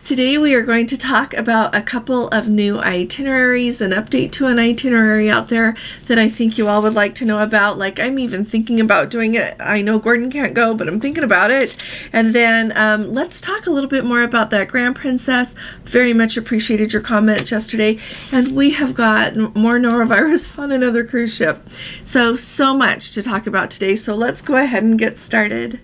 Today we are going to talk about a couple of new itineraries, an update to an itinerary out there that I think you all would like to know about. Like, I'm even thinking about doing it. I know Gordon can't go, but I'm thinking about it. And then let's talk a little bit more about that Grand Princess. Very much appreciated your comments yesterday. And we have got more norovirus on another cruise ship. So much to talk about today. So let's go ahead and get started.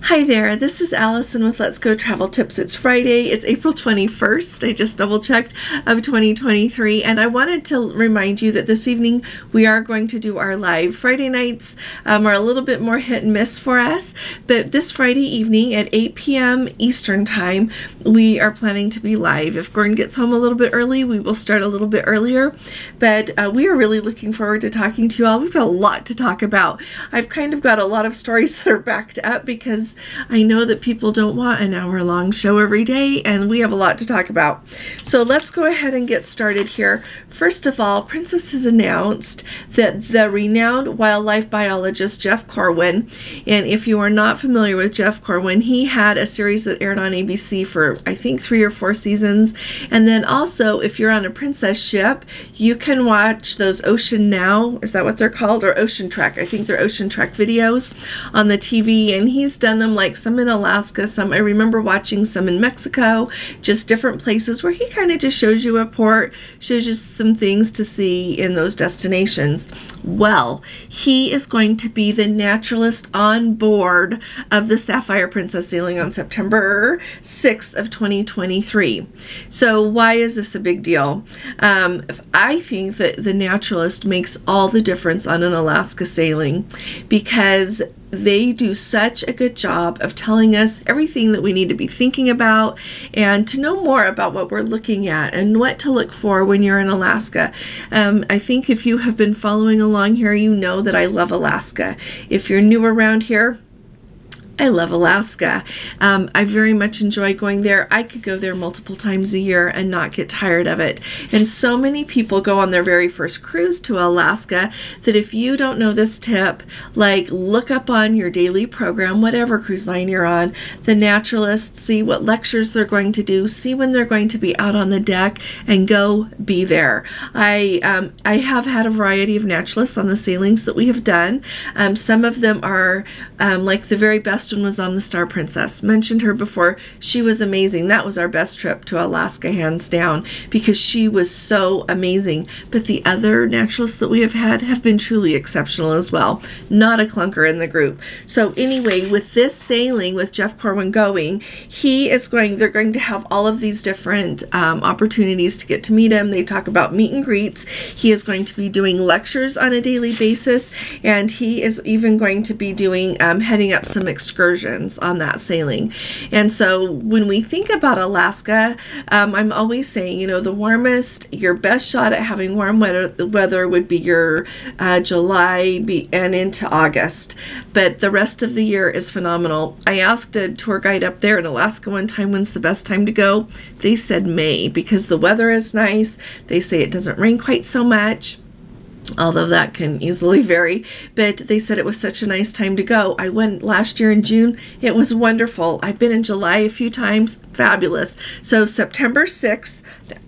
Hi there, this is Allison with Let's Go Travel Tips. It's Friday, it's April 21st, I just double checked, of 2023, and I wanted to remind you that this evening we are going to do our live. Friday nights are a little bit more hit and miss for us, but this Friday evening at 8 p.m. Eastern Time, we are planning to be live. If Gordon gets home a little bit early, we will start a little bit earlier, but we are really looking forward to talking to you all. We've got a lot to talk about. I've kind of got a lot of stories that are backed up because I know that people don't want an hour-long show every day, and we have a lot to talk about. So let's go ahead and get started here. First of all, Princess has announced that the renowned wildlife biologist Jeff Corwin, and if you are not familiar with Jeff Corwin, he had a series that aired on ABC for I think 3 or 4 seasons. And then also, if you're on a Princess ship, you can watch those Ocean Now, is that what they're called? Or Ocean Trek, I think they're Ocean Trek videos on the TV, and he's done them like some in Alaska, some I remember watching some in Mexico, just different places where he kind of just shows you a port, shows you some things to see in those destinations. Well, he is going to be the naturalist on board of the Sapphire Princess sailing on September 6th of 2023. So why is this a big deal? I think that the naturalist makes all the difference on an Alaska sailing because they do such a good job of telling us everything that we need to be thinking about and to know more about what we're looking at and what to look for when you're in Alaska. I think if you have been following along here, you know that I love Alaska. If you're new around here, I love Alaska. I very much enjoy going there. I could go there multiple times a year and not get tired of it. And so many people go on their very first cruise to Alaska that if you don't know this tip, like look up on your daily program, whatever cruise line you're on, the Naturalist, see what lectures they're going to do, see when they're going to be out on the deck, and go be there. I have had a variety of naturalists on the sailings that we have done. Some of them are like the very best one was on the Star Princess. Mentioned her before. She was amazing. That was our best trip to Alaska, hands down, because she was so amazing. But the other naturalists that we have had have been truly exceptional as well. Not a clunker in the group. So anyway, with this sailing, with Jeff Corwin going, they're going to have all of these different opportunities to get to meet him. They talk about meet and greets. He is going to be doing lectures on a daily basis, and he is even going to be doing heading up some excursions on that sailing. And so when we think about Alaska, I'm always saying, you know, the warmest, your best shot at having warm weather would be your July and into August, but the rest of the year is phenomenal. I asked a tour guide up there in Alaska one time when's the best time to go. They said May because the weather is nice. They say it doesn't rain quite so much, although that can easily vary, but they said it was such a nice time to go. I went last year in June. It was wonderful. I've been in July a few times. Fabulous. So September 6th,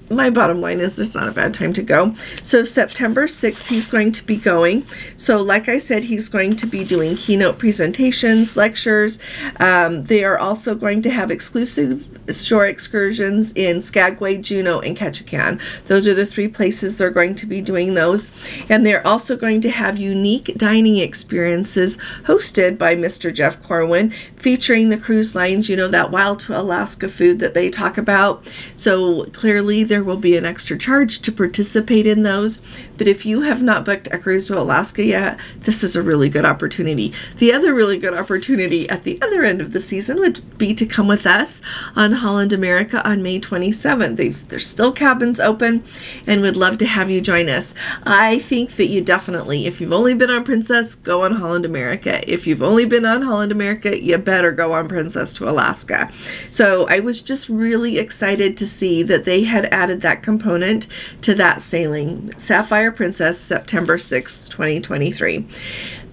my bottom line is there's not a bad time to go. So September 6th, he's going to be going. So like I said, he's going to be doing keynote presentations, lectures. They are also going to have exclusive shore excursions in Skagway, Juneau, and Ketchikan. Those are the 3 places they're going to be doing those. And they're also going to have unique dining experiences hosted by Mr. Jeff Corwin, featuring the cruise lines, you know, that wild to Alaska food that they talk about. So clearly there will be an extra charge to participate in those. But if you have not booked a cruise to Alaska yet, this is a really good opportunity. The other really good opportunity at the other end of the season would be to come with us on Holland America on May 27th. There's still cabins open and would love to have you join us. I think that you definitely, if you've only been on Princess, go on Holland America. If you've only been on Holland America, you better go on Princess to Alaska. So I was just really excited to see that they had added that component to that sailing. Sapphire Princess, September 6th, 2023.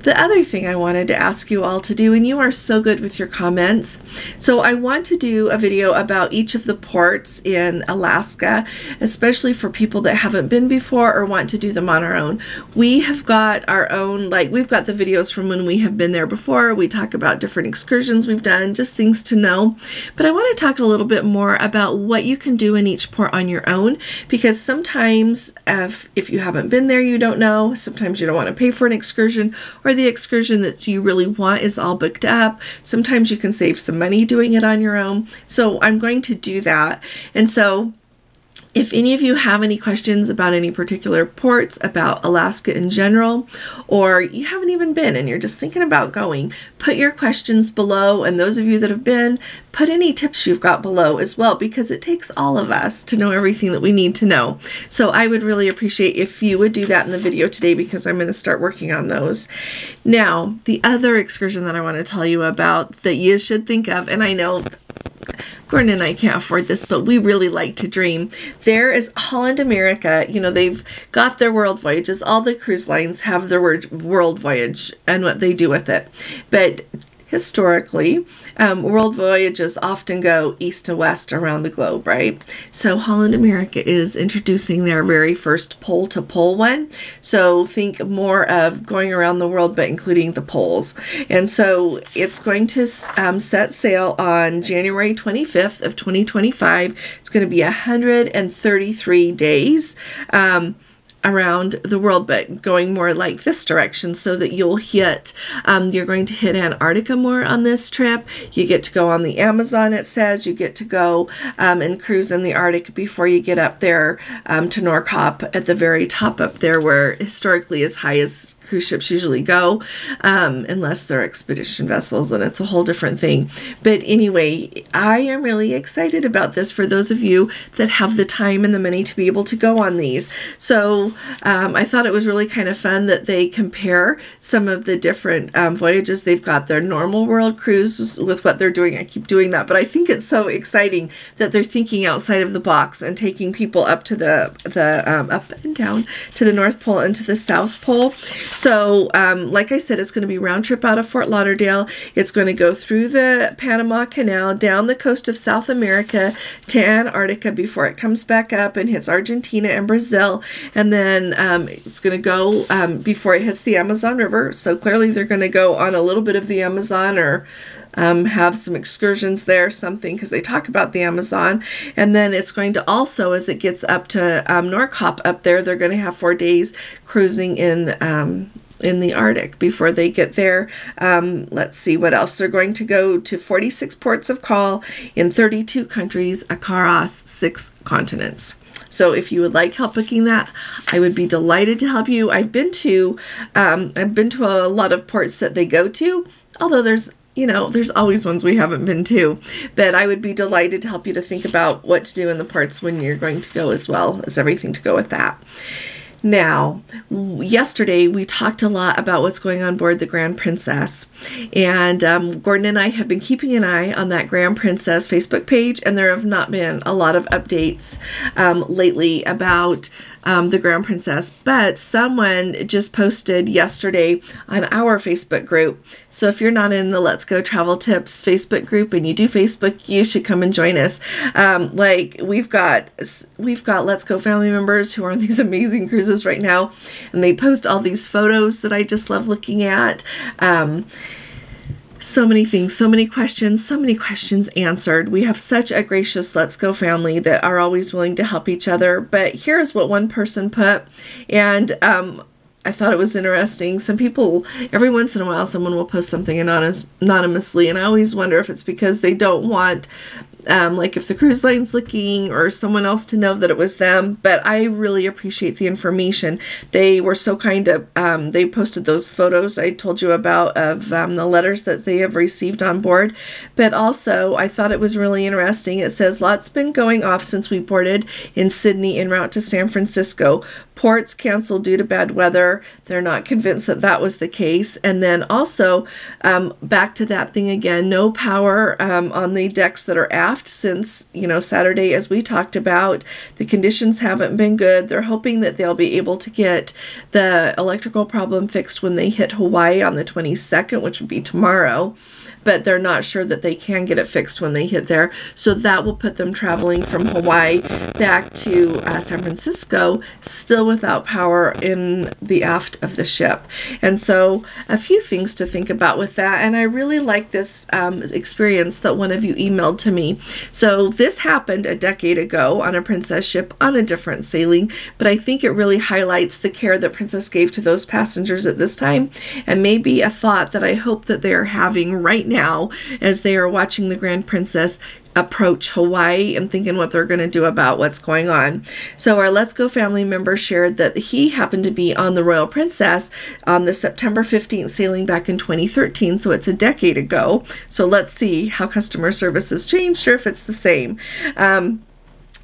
The other thing I wanted to ask you all to do, and you are so good with your comments, so I want to do a video about each of the ports in Alaska, especially for people that haven't been before or want to do them on our own. We have got our own, like we've got the videos from when we have been there before. We talk about different excursions we've done, just things to know. But I want to talk a little bit more about what you can do in each port on your own, because sometimes if you haven't been there, you don't know. Sometimes you don't want to pay for an excursion, or the excursion that you really want is all booked up. Sometimes you can save some money doing it on your own. So I'm going to do that. And so if any of you have any questions about any particular ports, about Alaska in general, or you haven't even been and you're just thinking about going, put your questions below. And those of you that have been, put any tips you've got below as well, because it takes all of us to know everything that we need to know. So I would really appreciate if you would do that in the video today, because I'm going to start working on those. Now, the other excursion that I want to tell you about that you should think of, and I know Gordon and I can't afford this, but we really like to dream. There is Holland America. You know, they've got their world voyages. All the cruise lines have their world voyage and what they do with it. But historically, world voyages often go east to west around the globe, right? So Holland America is introducing their very first pole-to-pole one. So think more of going around the world, but including the poles. And so it's going to set sail on January 25th of 2025. It's going to be 133 days. Around the world, but going more like this direction, so that you'll hit, you're going to hit Antarctica more on this trip. You get to go on the Amazon, it says. You get to go and cruise in the Arctic before you get up there to Norcop at the very top up there, where historically as high as cruise ships usually go, unless they're expedition vessels, and it's a whole different thing. But anyway, I am really excited about this for those of you that have the time and the money to be able to go on these. So I thought it was really kind of fun that they compare some of the different voyages. They've got their normal world cruise with what they're doing. I keep doing that, but I think it's so exciting that they're thinking outside of the box and taking people up to the up and down to the North Pole and to the South Pole. So like I said, it's going to be round trip out of Fort Lauderdale. It's going to go through the Panama Canal, down the coast of South America to Antarctica before it comes back up and hits Argentina and Brazil. And then it's going to go before it hits the Amazon River. So clearly they're going to go on a little bit of the Amazon, or have some excursions there, something, because they talk about the Amazon. And then it's going to also, as it gets up to Norcop up there, they're going to have 4 days cruising in the Arctic before they get there. Let's see what else. They're going to go to 46 ports of call in 32 countries across 6 continents. So if you would like help booking that, I would be delighted to help you. I've been to a lot of ports that they go to, although there's always ones we haven't been to. But I would be delighted to help you to think about what to do in the ports when you're going to go, as well as everything to go with that. Now, yesterday we talked a lot about what's going on board the Grand Princess, and Gordon and I have been keeping an eye on that Grand Princess Facebook page, and there have not been a lot of updates lately about the Grand Princess, but someone just posted yesterday on our Facebook group. So if you're not in the Let's Go Travel Tips Facebook group and you do Facebook, you should come and join us. Like we've got Let's Go family members who are on these amazing cruises right now, and they post all these photos that I just love looking at. So many things, so many questions answered. We have such a gracious Let's Go family that are always willing to help each other. But here's what one person put, and I thought it was interesting. Some people, every once in a while, someone will post something anonymously, and I always wonder if it's because they don't want like if the cruise line's looking or someone else to know that it was them. But I really appreciate the information. They were so kind of, they posted those photos I told you about of the letters that they have received on board. But also, I thought it was really interesting. It says, lots been going off since we boarded in Sydney en route to San Francisco. ports canceled due to bad weather. They're not convinced that that was the case. And then also, back to that thing again, no power on the decks that are aft since, Saturday, as we talked about. The conditions haven't been good. They're hoping that they'll be able to get the electrical problem fixed when they hit Hawaii on the 22nd, which would be tomorrow. But they're not sure that they can get it fixed when they hit there. So that will put them traveling from Hawaii back to San Francisco, still without power in the aft of the ship. And so a few things to think about with that. And I really like this experience that one of you emailed to me. So this happened a decade ago on a Princess ship on a different sailing, but I think it really highlights the care that Princess gave to those passengers at this time, and maybe a thought that I hope that they are having right now as they are watching the Grand Princess approach Hawaii and thinking what they're going to do about what's going on. So our Let's Go family member shared that he happened to be on the Royal Princess on the September 15th sailing back in 2013, so it's a decade ago. So let's see how customer service has changed or if it's the same.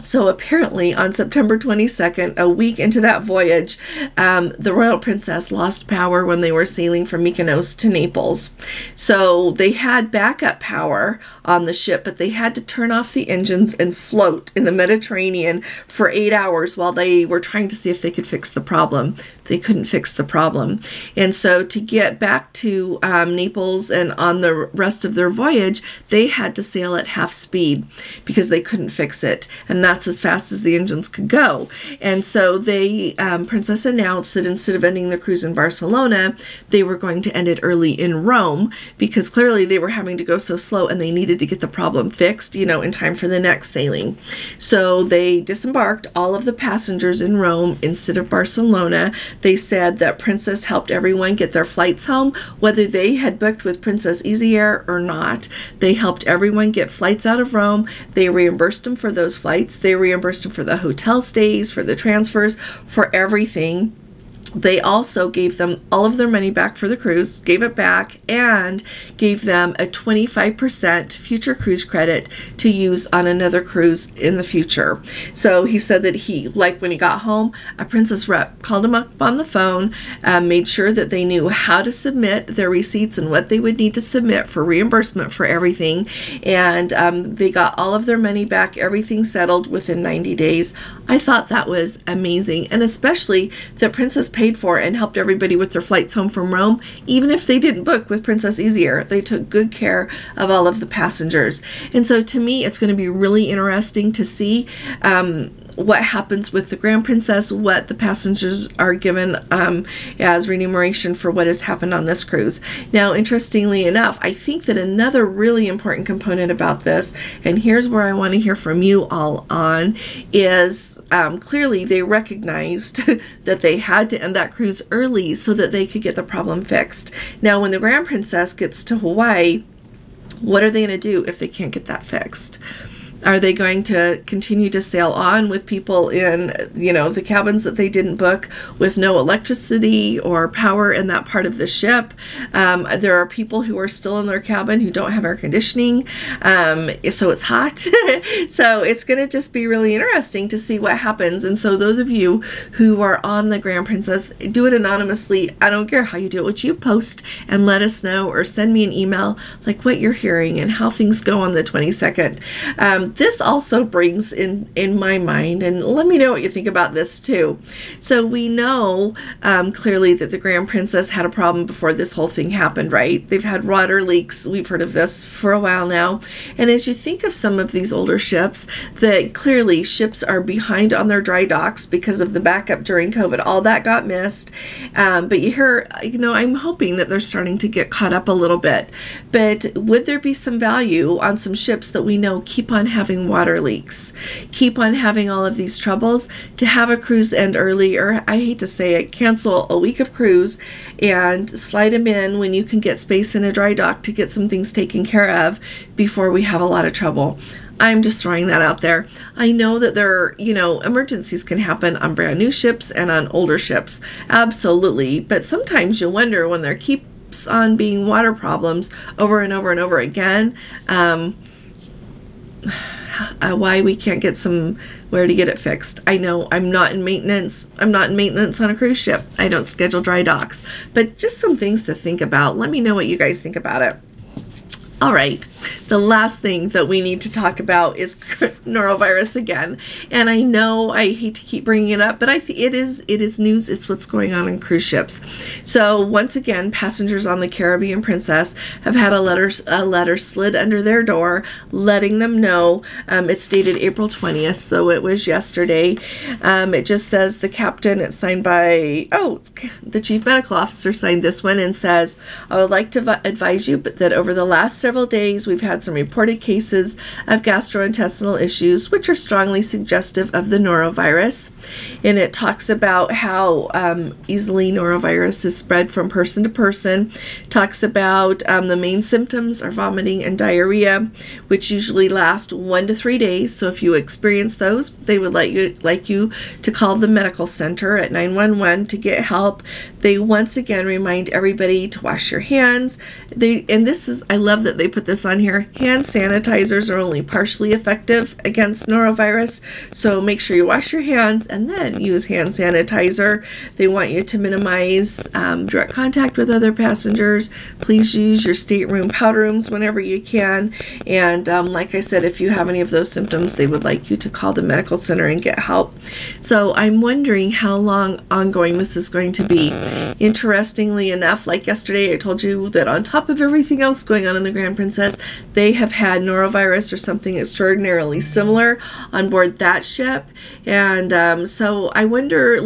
So apparently on September 22nd, a week into that voyage, the Royal Princess lost power when they were sailing from Mykonos to Naples. So they had backup power on the ship, but they had to turn off the engines and float in the Mediterranean for 8 hours while they were trying to see if they could fix the problem. They couldn't fix the problem. And so to get back to Naples and on the rest of their voyage, they had to sail at half speed because they couldn't fix it. And that's as fast as the engines could go. And so they, Princess announced that instead of ending the cruise in Barcelona, they were going to end it early in Rome because clearly they were having to go so slow and they needed to get the problem fixed, in time for the next sailing. So they disembarked all of the passengers in Rome instead of Barcelona. They said that Princess helped everyone get their flights home, whether they had booked with Princess Easy Air or not. They helped everyone get flights out of Rome. They reimbursed them for those flights. They reimbursed them for the hotel stays, for the transfers, for everything. They also gave them all of their money back for the cruise, gave it back, and gave them a 25% future cruise credit to use on another cruise in the future. So he said that when he got home, a Princess rep called him up on the phone, made sure that they knew how to submit their receipts and what they would need to submit for reimbursement for everything. And they got all of their money back, everything settled within 90 days. I thought that was amazing, and especially that Princess paid for and helped everybody with their flights home from Rome. Even if they didn't book with Princess Easy Air, they took good care of all of the passengers. And so to me, it's going to be really interesting to see what happens with the Grand Princess, what the passengers are given as remuneration for what has happened on this cruise. Now, interestingly enough, I think that another really important component about this, and here's where I want to hear from you all on, is clearly they recognized that they had to end that cruise early so that they could get the problem fixed. Now, when the Grand Princess gets to Hawaii, what are they going to do if they can't get that fixed? Are they going to continue to sail on with people in, the cabins that they didn't book with no electricity or power in that part of the ship? There are people who are still in their cabin who don't have air conditioning, so it's hot. So it's going to just be really interesting to see what happens. And so those of you who are on the Grand Princess, do it anonymously. I don't care how you do it. What you post and let us know, or send me an email like what you're hearing and how things go on the 22nd. This also brings in my mind, and let me know what you think about this too. So we know clearly that the Grand Princess had a problem before this whole thing happened, right? They've had water leaks. We've heard of this for a while now. And as you think of some of these older ships, that clearly ships are behind on their dry docks because of the backup during COVID. All that got missed. But you hear, I'm hoping that they're starting to get caught up a little bit. But would there be some value on some ships that we know keep on having water leaks, keep on having all of these troubles, to have a cruise end early, or I hate to say it, cancel a week of cruise and slide them in when you can get space in a dry dock to get some things taken care of before we have a lot of trouble? I'm just throwing that out there. I know that there are, emergencies can happen on brand new ships and on older ships. Absolutely. But sometimes you wonder when there keeps on being water problems over and over and over again, why we can't get somewhere to get it fixed. I know I'm not in maintenance. I'm not in maintenance on a cruise ship. I don't schedule dry docks, but just some things to think about. Let me know what you guys think about it. All right, the last thing that we need to talk about is norovirus again. And I know I hate to keep bringing it up, but I think it is news. It's what's going on in cruise ships. So once again, passengers on the Caribbean Princess have had a letter slid under their door letting them know. It's dated April 20th, so it was yesterday. It just says the captain, it's signed by, the chief medical officer signed this one, and says, I would like to advise you that over the last several days, we've had some reported cases of gastrointestinal issues, which are strongly suggestive of the norovirus. And it talks about how easily norovirus is spread from person to person. Talks about the main symptoms are vomiting and diarrhea, which usually last 1 to 3 days. So if you experience those, they would like you to call the medical center at 911 to get help. They once again remind everybody to wash your hands. I love that they put this on here. Hand sanitizers are only partially effective against norovirus, so make sure you wash your hands and then use hand sanitizer. They want you to minimize direct contact with other passengers. Please use your stateroom powder rooms whenever you can. And like I said, if you have any of those symptoms, they would like you to call the medical center and get help. So I'm wondering how long ongoing this is going to be. Interestingly enough, like yesterday, I told you that on top of everything else going on in the Grand Princess, they have had norovirus or something extraordinarily similar on board that ship. And so I wonder,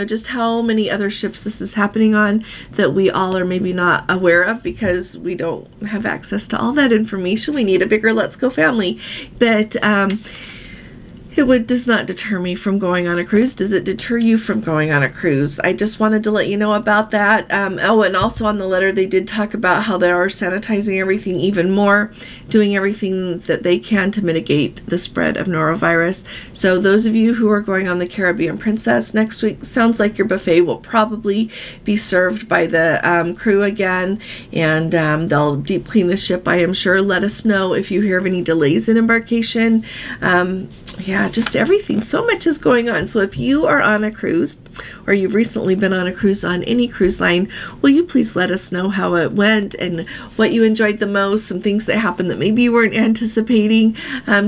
just how many other ships this is happening on that we all are maybe not aware of, because we don't have access to all that information. We need a bigger Let's Go family. But it does not deter me from going on a cruise. Does it deter you from going on a cruise? I just wanted to let you know about that. And also on the letter, they did talk about how they are sanitizing everything even more, doing everything that they can to mitigate the spread of norovirus. So those of you who are going on the Caribbean Princess next week, sounds like your buffet will probably be served by the crew again, and they'll deep clean the ship, I am sure. Let us know if you hear of any delays in embarkation. Yeah, just everything. So much is going on. So if you are on a cruise, or you've recently been on a cruise on any cruise line, will you please let us know how it went and what you enjoyed the most, some things that happened that maybe you weren't anticipating,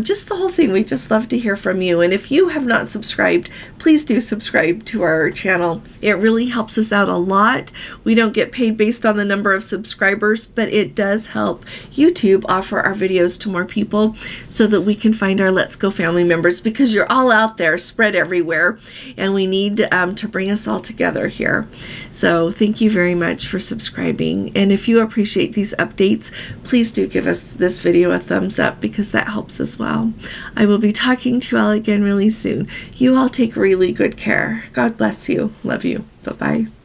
just the whole thing. We just love to hear from you. And if you have not subscribed, please do subscribe to our channel. It really helps us out a lot. We don't get paid based on the number of subscribers, but it does help YouTube offer our videos to more people so that we can find our Let's Go family members, because you're all out there spread everywhere, and we need to bring us all together here. So thank you very much for subscribing, and if you appreciate these updates, please do give us this video a thumbs up, because that helps as well. I will be talking to you all again really soon. You all take really good care. God bless you. Love you. Bye-bye.